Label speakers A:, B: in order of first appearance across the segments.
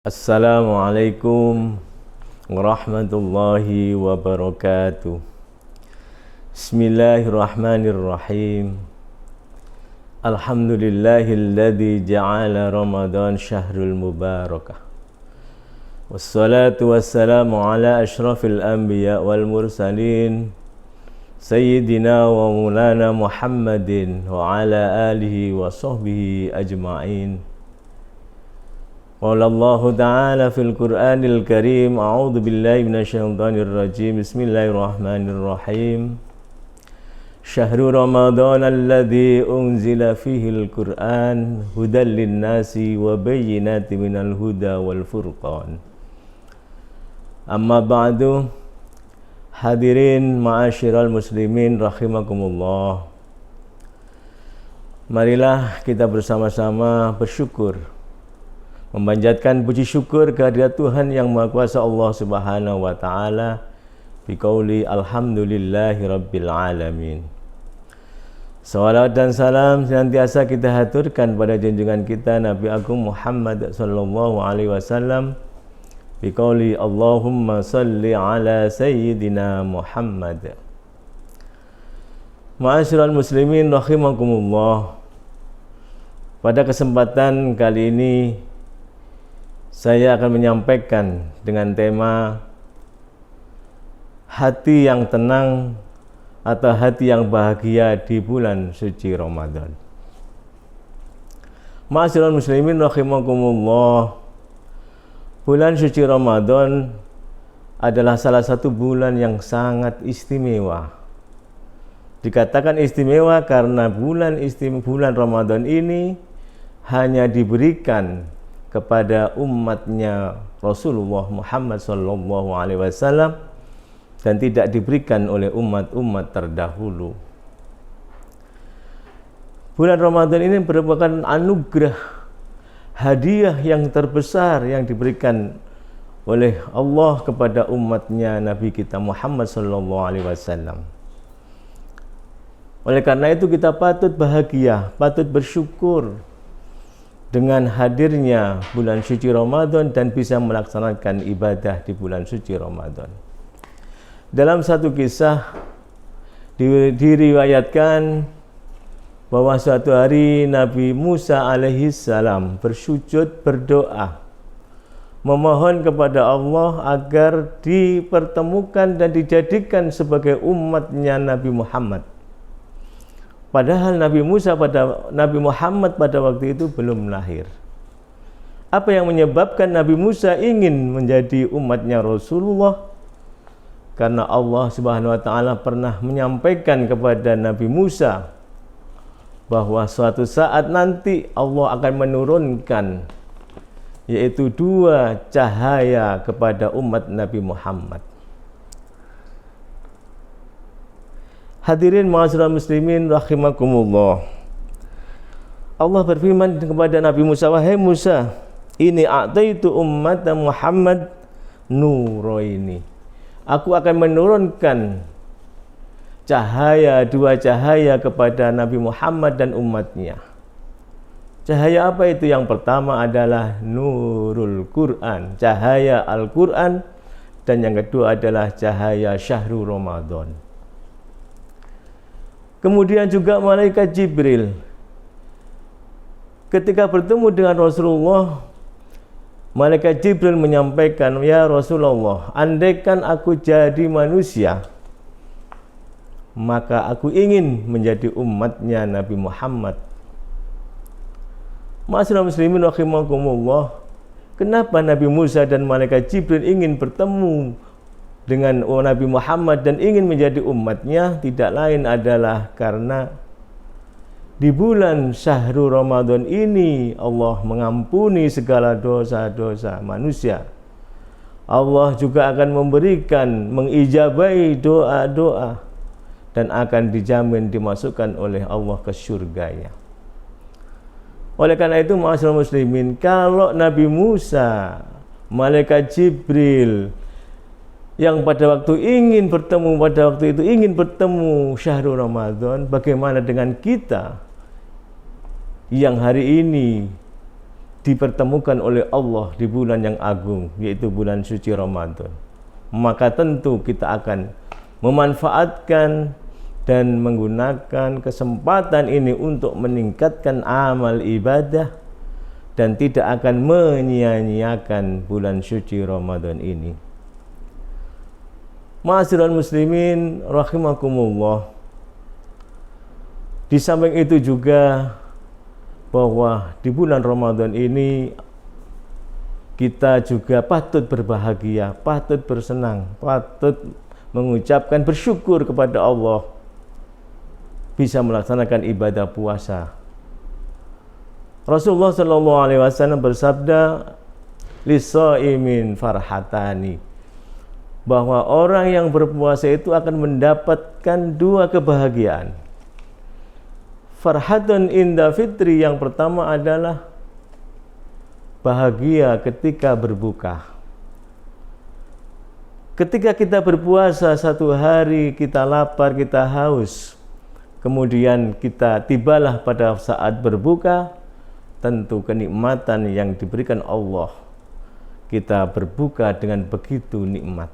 A: Assalamualaikum warahmatullahi wabarakatuh. Bismillahirrahmanirrahim. Alhamdulillahilladzi ja'ala Ramadan syahrul mubarakah. Wassalatu wassalamu ala asyrafil anbiya wal mursalin Sayyidina wa maulana Muhammadin wa ala alihi wa sahbihi ajma'in. Qala Allah Ta'ala fil Qur'anil Karim, a'udzu billahi minasyaitonir rajim. Bismillahirrahmanirrahim. Syahrul Ramadan alladzi unzila fihil Qur'an hudal linnasi wa bayyinatin minal huda wal furqan. Amma ba'du. Hadirin ma'asyiral muslimin rahimakumullah. Marilah kita bersama-sama bersyukur, memanjatkan puji syukur kehadirat Tuhan yang Maha Kuasa Allah Subhanahu wa taala biqauli alhamdulillahi rabbil alamin. Salawat dan salam senantiasa kita haturkan pada junjungan kita Nabi Agung Muhammad sallallahu alaihi wasallam biqauli Allahumma salli ala sayyidina Muhammad. Ma'asyiral muslimin rahimakumullah. Pada kesempatan kali ini saya akan menyampaikan dengan tema hati yang tenang atau hati yang bahagia di bulan suci Ramadan. Ma'asyiral muslimin rahimakumullah. Bulan suci Ramadan adalah salah satu bulan yang sangat istimewa. Dikatakan istimewa karena bulan Ramadan ini hanya diberikan kepada umatnya Rasulullah Muhammad SAW dan tidak diberikan oleh umat-umat terdahulu. Bulan Ramadan ini merupakan anugerah, hadiah yang terbesar yang diberikan oleh Allah kepada umatnya Nabi kita Muhammad SAW. Oleh karena itu kita patut bahagia, patut bersyukur dengan hadirnya bulan suci Ramadan dan bisa melaksanakan ibadah di bulan suci Ramadan. Dalam satu kisah diriwayatkan bahwa suatu hari Nabi Musa alaihissalam bersujud berdoa memohon kepada Allah agar dipertemukan dan dijadikan sebagai umatnya Nabi Muhammad. Padahal Nabi Muhammad pada waktu itu belum lahir. Apa yang menyebabkan Nabi Musa ingin menjadi umatnya Rasulullah? Karena Allah Subhanahu wa taala pernah menyampaikan kepada Nabi Musa bahwa suatu saat nanti Allah akan menurunkan yaitu dua cahaya kepada umat Nabi Muhammad. Hadirin ma'asyiral muslimin rahimakumullah. Allah berfirman kepada Nabi Musa, wahai Musa, ini a'taitu ummata Muhammad nuraini. Aku akan menurunkan dua cahaya kepada Nabi Muhammad dan umatnya. Cahaya apa itu? Yang pertama adalah nurul Quran, cahaya Al-Quran, dan yang kedua adalah cahaya syahrul Ramadan. Kemudian juga malaikat Jibril ketika bertemu dengan Rasulullah, malaikat Jibril menyampaikan, ya Rasulullah, andaikan aku jadi manusia, maka aku ingin menjadi umatnya Nabi Muhammad. Ma'asyiral muslimin rahimakumullah. Kenapa Nabi Musa dan malaikat Jibril ingin bertemu dengan Nabi Muhammad dan ingin menjadi umatnya? Tidak lain adalah karena di bulan syahrul Ramadan ini Allah mengampuni segala dosa-dosa manusia. Allah juga akan mengijabahi doa-doa dan akan dijamin dimasukkan oleh Allah ke surganya. Oleh karena itu ma'asyiral muslimin, kalau Nabi Musa, malaikat Jibril yang pada waktu itu ingin bertemu syahrul Ramadan, bagaimana dengan kita yang hari ini dipertemukan oleh Allah di bulan yang agung, yaitu bulan suci Ramadan. Maka tentu kita akan memanfaatkan dan menggunakan kesempatan ini untuk meningkatkan amal ibadah dan tidak akan menyia-nyiakan bulan suci Ramadan ini. Ma'asyiral muslimin rahimakumullah. Di samping itu juga bahwa di bulan Ramadan ini kita juga patut berbahagia, patut bersenang, patut mengucapkan bersyukur kepada Allah bisa melaksanakan ibadah puasa. Rasulullah sallallahu alaihi wasallam bersabda, "Lis-shaimin farhatani." Bahwa orang yang berpuasa itu akan mendapatkan dua kebahagiaan. Farhatun inda fitri, yang pertama adalah bahagia ketika berbuka. Ketika kita berpuasa satu hari, kita lapar, kita haus, kemudian kita tibalah pada saat berbuka, tentu kenikmatan yang diberikan Allah, kita berbuka dengan begitu nikmat.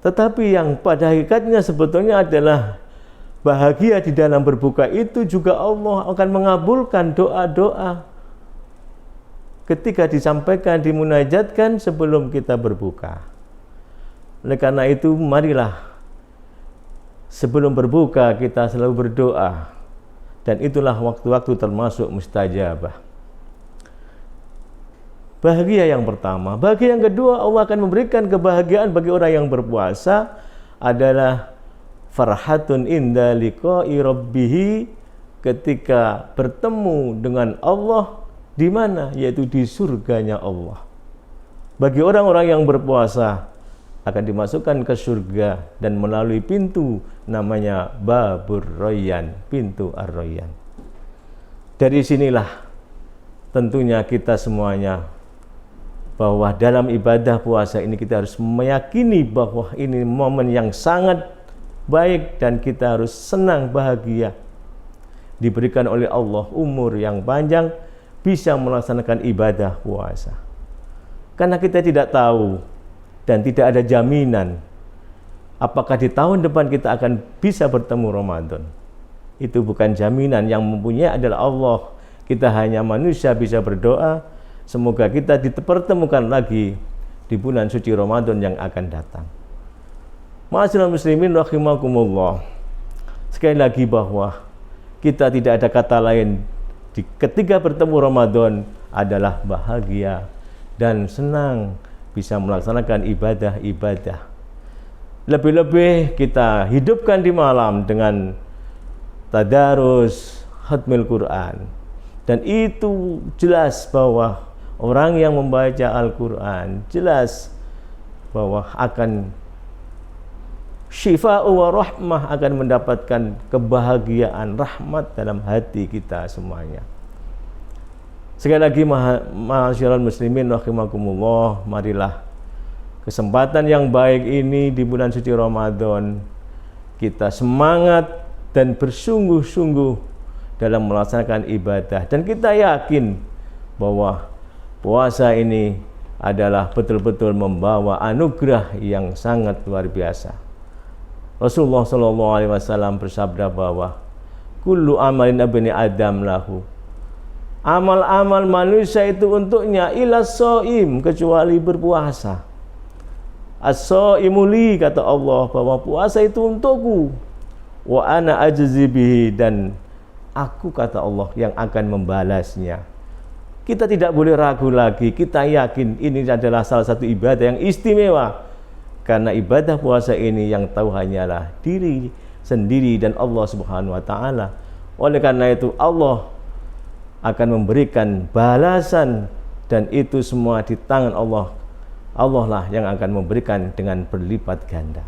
A: Tetapi yang pada hakikatnya sebetulnya adalah bahagia di dalam berbuka itu juga Allah akan mengabulkan doa-doa ketika disampaikan, dimunajatkan sebelum kita berbuka. Oleh karena itu, marilah sebelum berbuka kita selalu berdoa, dan itulah waktu-waktu termasuk mustajabah. Bahagia yang pertama. Bahagia yang kedua, Allah akan memberikan kebahagiaan bagi orang yang berpuasa adalah farhatun inda liqa'i rabbih, ketika bertemu dengan Allah di mana? Yaitu di surganya Allah. Bagi orang-orang yang berpuasa akan dimasukkan ke surga dan melalui pintu namanya Babur Rayyan, pintu Ar-Rayyan. Dari sinilah tentunya kita semuanya bahwa dalam ibadah puasa ini kita harus meyakini bahwa ini momen yang sangat baik dan kita harus senang bahagia diberikan oleh Allah umur yang panjang bisa melaksanakan ibadah puasa. Karena kita tidak tahu dan tidak ada jaminan apakah di tahun depan kita akan bisa bertemu Ramadan. Itu bukan jaminan, yang mempunyai adalah Allah. Kita hanya manusia bisa berdoa semoga kita dipertemukan lagi di bulan suci Ramadan yang akan datang. Ma'asyiral muslimin rahimakumullah. Sekali lagi bahwa kita tidak ada kata lain ketika bertemu Ramadan adalah bahagia dan senang bisa melaksanakan ibadah-ibadah. Lebih-lebih kita hidupkan di malam dengan tadarus khatmil Quran. Dan itu jelas bahwa orang yang membaca Al-Quran jelas bahwa akan syifa'u wa rahmah, akan mendapatkan kebahagiaan, rahmat dalam hati kita semuanya. Sekali lagi ma'asyiral muslimin rahimakumullah, marilah kesempatan yang baik ini di bulan suci Ramadan kita semangat dan bersungguh-sungguh dalam melaksanakan ibadah, dan kita yakin bahwa puasa ini adalah betul-betul membawa anugerah yang sangat luar biasa. Rasulullah SAW bersabda bahwa kullu amalin abni adam lahu, amal-amal manusia itu untuknya, ila shaim, kecuali berpuasa. As-shaimu li, kata Allah, bahwa puasa itu untukku, wa ana ajzi bihi, dan aku, kata Allah, yang akan membalasnya. Kita tidak boleh ragu lagi, kita yakin ini adalah salah satu ibadah yang istimewa. Karena ibadah puasa ini yang tahu hanyalah diri sendiri dan Allah Subhanahu wa taala. Oleh karena itu Allah akan memberikan balasan, dan itu semua di tangan Allah. Allah lah yang akan memberikan dengan berlipat ganda.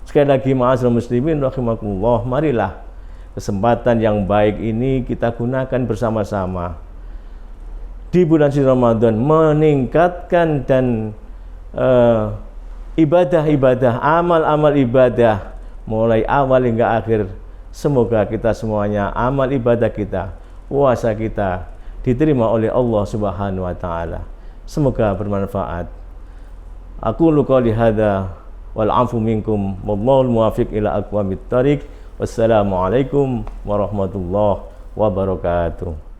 A: Sekali lagi ma'asyiral muslimin rahimakumullah, marilah kesempatan yang baik ini kita gunakan bersama-sama di bulan suci Ramadan, meningkatkan dan ibadah-ibadah, amal-amal ibadah mulai awal hingga akhir. Semoga kita semuanya, amal ibadah kita, puasa kita diterima oleh Allah Subhanahu wa taala. Semoga bermanfaat. Aku qouli hadza wal afu minkum wallahul muwaffiq ila aqwamit thariq. Wassalamualaikum warahmatullahi wabarakatuh.